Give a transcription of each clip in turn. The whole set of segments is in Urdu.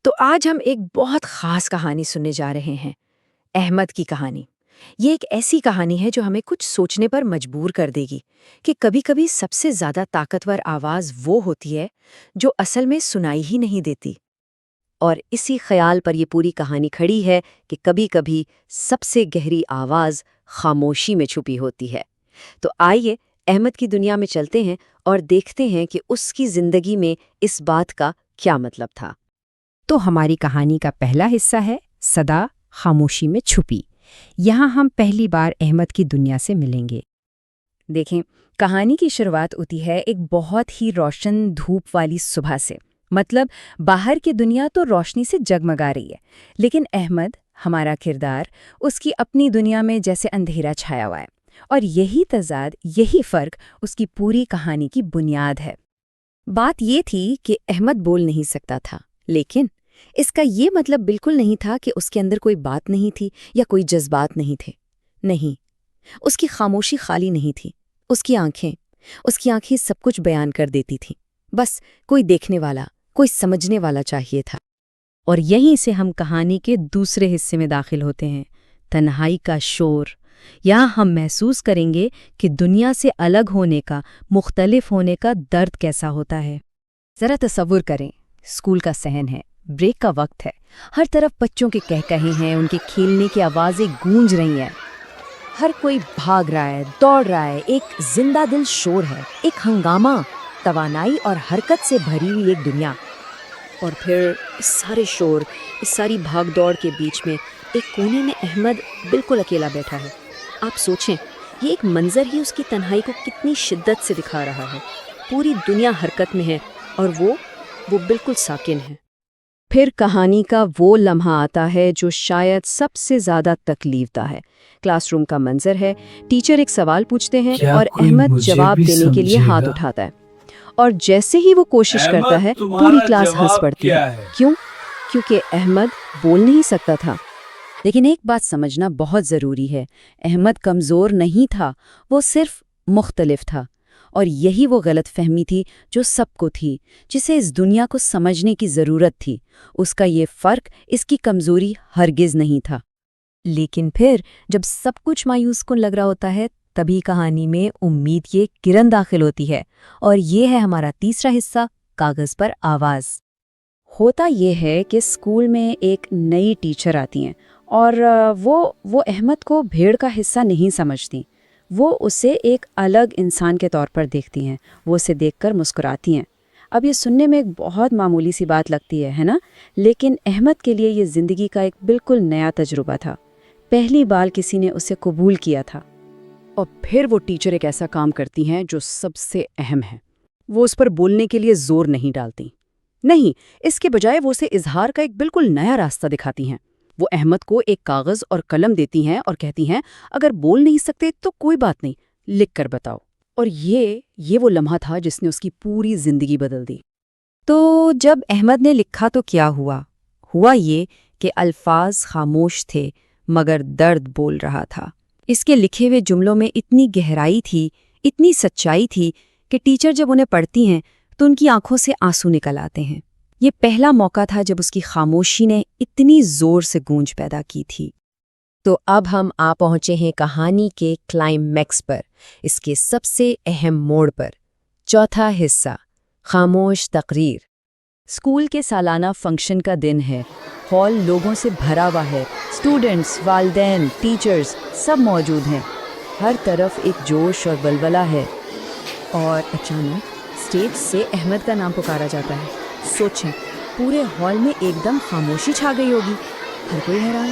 تو آج ہم ایک بہت خاص کہانی سننے جا رہے ہیں، احمد کی کہانی۔ یہ ایک ایسی کہانی ہے جو ہمیں کچھ سوچنے پر مجبور کر دے گی کہ کبھی کبھی سب سے زیادہ طاقتور آواز وہ ہوتی ہے جو اصل میں سنائی ہی نہیں دیتی۔ اور اسی خیال پر یہ پوری کہانی کھڑی ہے کہ کبھی کبھی سب سے گہری آواز خاموشی میں چھپی ہوتی ہے۔ تو آئیے احمد کی دنیا میں چلتے ہیں اور دیکھتے ہیں کہ اس کی زندگی میں اس بات کا کیا مطلب تھا۔ تو ہماری کہانی کا پہلا حصہ ہے صدا خاموشی میں چھپی۔ یہاں ہم پہلی بار احمد کی دنیا سے ملیں گے۔ دیکھیں، کہانی کی شروعات ہوتی ہے ایک بہت ہی روشن دھوپ والی صبح سے۔ مطلب باہر کی دنیا تو روشنی سے جگمگا رہی ہے، لیکن احمد، ہمارا کردار، اس کی اپنی دنیا میں جیسے اندھیرا چھایا ہوا ہے۔ اور یہی تضاد، یہی فرق اس کی پوری کہانی کی بنیاد ہے۔ بات یہ تھی کہ احمد بول نہیں سکتا تھا، لیکن اس کا یہ مطلب بالکل نہیں تھا کہ اس کے اندر کوئی بات نہیں تھی یا کوئی جذبات نہیں تھے۔ نہیں، اس کی خاموشی خالی نہیں تھی۔ اس کی آنکھیں سب کچھ بیان کر دیتی تھیں۔ بس کوئی دیکھنے والا، کوئی سمجھنے والا چاہیے تھا۔ اور یہیں سے ہم کہانی کے دوسرے حصے میں داخل ہوتے ہیں، تنہائی کا شور۔ یہاں ہم محسوس کریں گے کہ دنیا سے الگ ہونے کا، مختلف ہونے کا درد کیسا ہوتا ہے۔ ذرا تصور کریں، اسکول کا صحن ہے، بریک کا وقت ہے، ہر طرف بچوں کے کہکہے ہیں، ان کے کھیلنے کی آوازیں گونج رہی ہیں، ہر کوئی بھاگ رہا ہے، دوڑ رہا ہے، ایک زندہ دل شور ہے، ایک ہنگامہ، توانائی اور حرکت سے بھری ہوئی ایک دنیا۔ اور پھر اس سارے شور، اس ساری بھاگ دوڑ کے بیچ میں ایک کونے میں احمد بالکل اکیلا بیٹھا ہے۔ آپ سوچیں، یہ ایک منظر ہی اس کی تنہائی کو کتنی شدت سے دکھا رہا ہے۔ پوری دنیا حرکت میں ہے اور وہ بالکل ساکن ہے۔ پھر کہانی کا وہ لمحہ آتا ہے جو شاید سب سے زیادہ تکلیف دہ ہے۔ کلاس روم کا منظر ہے، ٹیچر ایک سوال پوچھتے ہیں اور احمد جواب دینے کے لیے ہاتھ اٹھاتا ہے، اور جیسے ہی وہ کوشش کرتا ہے پوری کلاس ہنس پڑتی ہے۔ کیوں؟ کیونکہ احمد بول نہیں سکتا تھا۔ لیکن ایک بات سمجھنا بہت ضروری ہے، احمد کمزور نہیں تھا، وہ صرف مختلف تھا۔ اور یہی وہ غلط فہمی تھی جو سب کو تھی، جسے اس دنیا کو سمجھنے کی ضرورت تھی۔ اس کا یہ فرق اس کی کمزوری ہرگز نہیں تھا۔ لیکن پھر جب سب کچھ مایوس کن لگ رہا ہوتا ہے، تبھی کہانی میں امید کی ایک کرن داخل ہوتی ہے، اور یہ ہے ہمارا تیسرا حصہ، کاغذ پر آواز۔ ہوتا یہ ہے کہ اسکول میں ایک نئی ٹیچر آتی ہیں، اور وہ احمد کو بھیڑ کا حصہ نہیں سمجھتی۔ وہ اسے ایک الگ انسان کے طور پر دیکھتی ہیں، وہ اسے دیکھ کر مسکراتی ہیں۔ اب یہ سننے میں ایک بہت معمولی سی بات لگتی ہے نا؟ لیکن احمد کے لیے یہ زندگی کا ایک بالکل نیا تجربہ تھا۔ پہلی بار کسی نے اسے قبول کیا تھا۔ اور پھر وہ ٹیچر ایک ایسا کام کرتی ہیں جو سب سے اہم ہے۔ وہ اس پر بولنے کے لیے زور نہیں ڈالتی، نہیں، اس کے بجائے وہ اسے اظہار کا ایک بالکل نیا راستہ دکھاتی ہیں۔ وہ احمد کو ایک کاغذ اور قلم دیتی ہیں اور کہتی ہیں، اگر بول نہیں سکتے تو کوئی بات نہیں، لکھ کر بتاؤ۔ اور یہ وہ لمحہ تھا جس نے اس کی پوری زندگی بدل دی۔ تو جب احمد نے لکھا تو کیا ہوا یہ کہ الفاظ خاموش تھے مگر درد بول رہا تھا۔ اس کے لکھے ہوئے جملوں میں اتنی گہرائی تھی، اتنی سچائی تھی کہ ٹیچر جب انہیں پڑھتی ہیں تو ان کی آنکھوں سے آنسو نکل آتے ہیں۔ یہ پہلا موقع تھا جب اس کی خاموشی نے اتنی زور سے گونج پیدا کی تھی۔ تو اب ہم پہنچے ہیں کہانی کے کلائمیکس پر، اس کے سب سے اہم موڑ پر۔ چوتھا حصہ، خاموش تقریر۔ اسکول کے سالانہ فنکشن کا دن ہے، ہال لوگوں سے بھرا ہوا ہے، اسٹوڈنٹس، والدین، ٹیچرز سب موجود ہیں، ہر طرف ایک جوش اور ولولہ ہے۔ اور اچانک اسٹیج سے احمد کا نام پکارا جاتا ہے۔ سوچیں، پورے ہال میں ایک دم خاموشی چھا گئی ہوگی۔ ہر کوئی حیران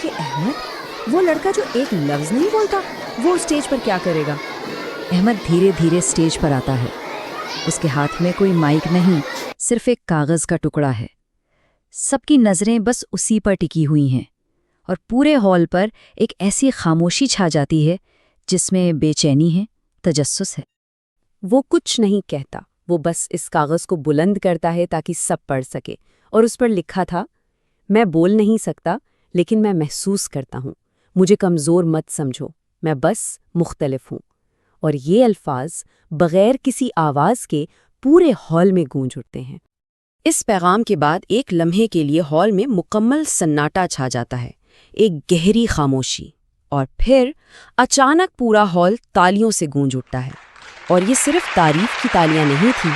کہ احمد، وہ لڑکا جو ایک لفظ نہیں بولتا، وہ اسٹیج پر کیا کرے گا؟ احمد دھیرے دھیرے اسٹیج پر آتا ہے۔ اس کے ہاتھ میں کوئی مائک نہیں، صرف ایک کاغذ کا ٹکڑا ہے۔ سب کی نظریں بس اسی پر ٹکی ہوئی ہیں، اور پورے ہال پر ایک ایسی خاموشی چھا جاتی ہے جس میں بے چینی ہے، تجسس ہے۔ وہ کچھ نہیں کہتا، وہ بس اس کاغذ کو بلند کرتا ہے تاکہ سب پڑھ سکے، اور اس پر لکھا تھا، میں بول نہیں سکتا لیکن میں محسوس کرتا ہوں، مجھے کمزور مت سمجھو، میں بس مختلف ہوں۔ اور یہ الفاظ بغیر کسی آواز کے پورے ہال میں گونج اٹھتے ہیں۔ اس پیغام کے بعد ایک لمحے کے لیے ہال میں مکمل سناٹا چھا جاتا ہے، ایک گہری خاموشی، اور پھر اچانک پورا ہال تالیوں سے گونج اٹھتا ہے۔ اور یہ صرف تعریف کی تالیاں نہیں تھیں،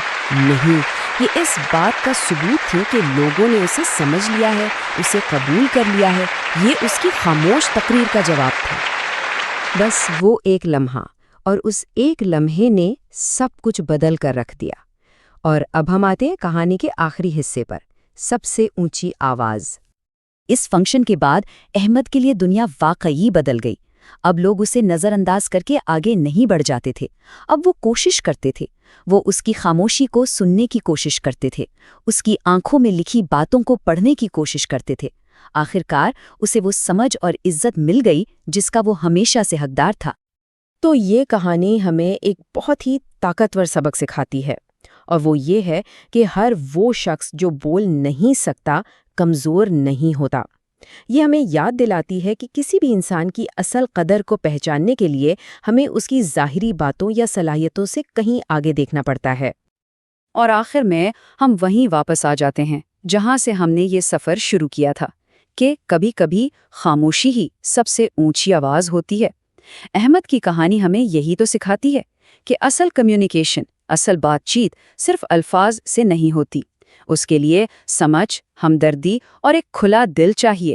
نہیں، یہ اس بات کا ثبوت تھی کہ لوگوں نے اسے سمجھ لیا ہے، اسے قبول کر لیا ہے۔ یہ اس کی خاموش تقریر کا جواب تھا۔ بس وہ ایک لمحہ، اور اس ایک لمحے نے سب کچھ بدل کر رکھ دیا۔ اور اب ہم آتے ہیں کہانی کے آخری حصے پر، سب سے اونچی آواز۔ اس فنکشن کے بعد احمد کے لیے دنیا واقعی بدل گئی۔ اب لوگ اسے نظر انداز کر کے آگے نہیں بڑھ جاتے تھے، اب وہ کوشش کرتے تھے، وہ اس کی خاموشی کو سننے کی کوشش کرتے تھے، اس کی آنکھوں میں لکھی باتوں کو پڑھنے کی کوشش کرتے تھے۔ آخرکار اسے وہ سمجھ اور عزت مل گئی جس کا وہ ہمیشہ سے حقدار تھا۔ تو یہ کہانی ہمیں ایک بہت ہی طاقتور سبق سکھاتی ہے، اور وہ یہ ہے کہ ہر وہ شخص جو بول نہیں سکتا کمزور نہیں ہوتا۔ یہ ہمیں یاد دلاتی ہے کہ کسی بھی انسان کی اصل قدر کو پہچاننے کے لیے ہمیں اس کی ظاہری باتوں یا صلاحیتوں سے کہیں آگے دیکھنا پڑتا ہے۔ اور آخر میں ہم وہیں واپس آ جاتے ہیں جہاں سے ہم نے یہ سفر شروع کیا تھا، کہ کبھی کبھی خاموشی ہی سب سے اونچی آواز ہوتی ہے۔ احمد کی کہانی ہمیں یہی تو سکھاتی ہے کہ اصل کمیونیکیشن، اصل بات چیت صرف الفاظ سے نہیں ہوتی، اس کے لیے سمجھ، ہمدردی اور ایک کھلا دل چاہیے۔